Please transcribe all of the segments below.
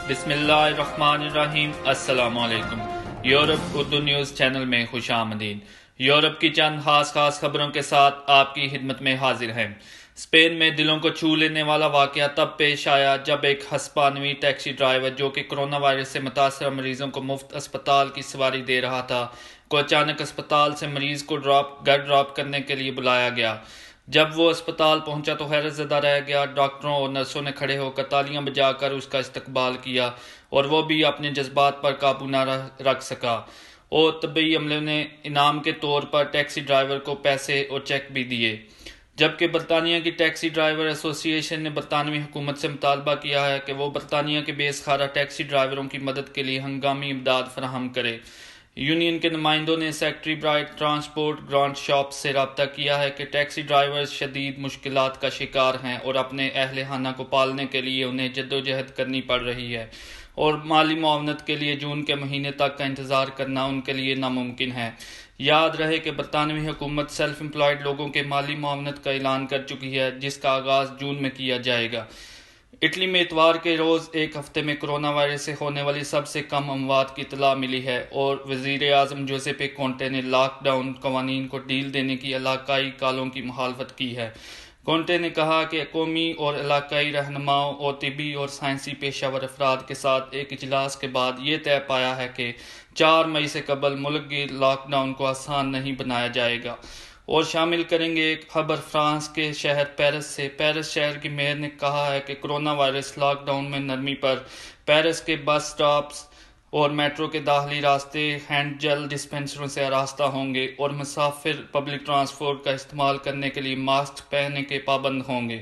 بسم اللہ الرحمن الرحیم۔ السلام علیکم۔ یورپ اردو نیوز چینل میں خوش آمدید۔ یورپ کی چند خاص خبروں کے ساتھ آپ کی خدمت میں حاضر ہیں۔ اسپین میں دلوں کو چھو لینے والا واقعہ تب پیش آیا جب ایک ہسپانوی ٹیکسی ڈرائیور جو کہ کرونا وائرس سے متاثرہ مریضوں کو مفت اسپتال کی سواری دے رہا تھا کو اچانک اسپتال سے مریض کو گھر ڈراپ کرنے کے لیے بلایا گیا۔ جب وہ اسپتال پہنچا تو حیرت زدہ رہ گیا۔ ڈاکٹروں اور نرسوں نے کھڑے ہو کر تالیاں بجا کر اس کا استقبال کیا اور وہ بھی اپنے جذبات پر قابو نہ رکھ سکا، اور طبی عملے نے انعام کے طور پر ٹیکسی ڈرائیور کو پیسے اور چیک بھی دیے۔ جبکہ برطانیہ کی ٹیکسی ڈرائیور ایسوسی ایشن نے برطانوی حکومت سے مطالبہ کیا ہے کہ وہ برطانیہ کے بے سہارا ٹیکسی ڈرائیوروں کی مدد کے لیے ہنگامی امداد فراہم کرے۔ یونین کے نمائندوں نے secretary bright transport grant shop سے رابطہ کیا ہے کہ ٹیکسی ڈرائیورز شدید مشکلات کا شکار ہیں اور اپنے اہل خانہ کو پالنے کے لیے انہیں جدوجہد کرنی پڑ رہی ہے، اور مالی معاونت کے لیے جون کے مہینے تک کا انتظار کرنا ان کے لیے ناممکن ہے۔ یاد رہے کہ برطانوی حکومت سیلف امپلائڈ لوگوں کے مالی معاونت کا اعلان کر چکی ہے، جس کا آغاز جون میں کیا جائے گا۔ اٹلی میں اتوار کے روز ایک ہفتے میں کرونا وائرس سے ہونے والی سب سے کم اموات کی اطلاع ملی ہے، اور وزیر اعظم جوزیپے کونٹے نے لاک ڈاؤن قوانین کو ڈھیل دینے کی علاقائی کالوں کی مخالفت کی ہے۔ کونٹے نے کہا کہ قومی اور علاقائی رہنماؤں اور طبی اور سائنسی پیشہ ور افراد کے ساتھ ایک اجلاس کے بعد یہ طے پایا ہے کہ 4 مئی سے قبل ملک کے لاک ڈاؤن کو آسان نہیں بنایا جائے گا، اور شامل کریں گے ایک خبر فرانس کے شہر پیرس سے۔ پیرس شہر کی میئر نے کہا ہے کہ کرونا وائرس لاک ڈاؤن میں نرمی پر پیرس کے بس سٹاپس اور میٹرو کے داخلی راستے ہینڈ جل ڈسپنسروں سے آراستہ ہوں گے، اور مسافر پبلک ٹرانسپورٹ کا استعمال کرنے کے لیے ماسک پہننے کے پابند ہوں گے۔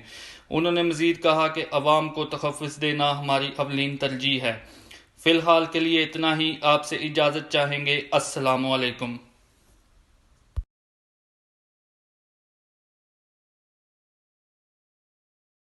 انہوں نے مزید کہا کہ عوام کو تحفظ دینا ہماری اولین ترجیح ہے۔ فی الحال کے لیے اتنا ہی، آپ سے اجازت چاہیں گے۔ السلام علیکم۔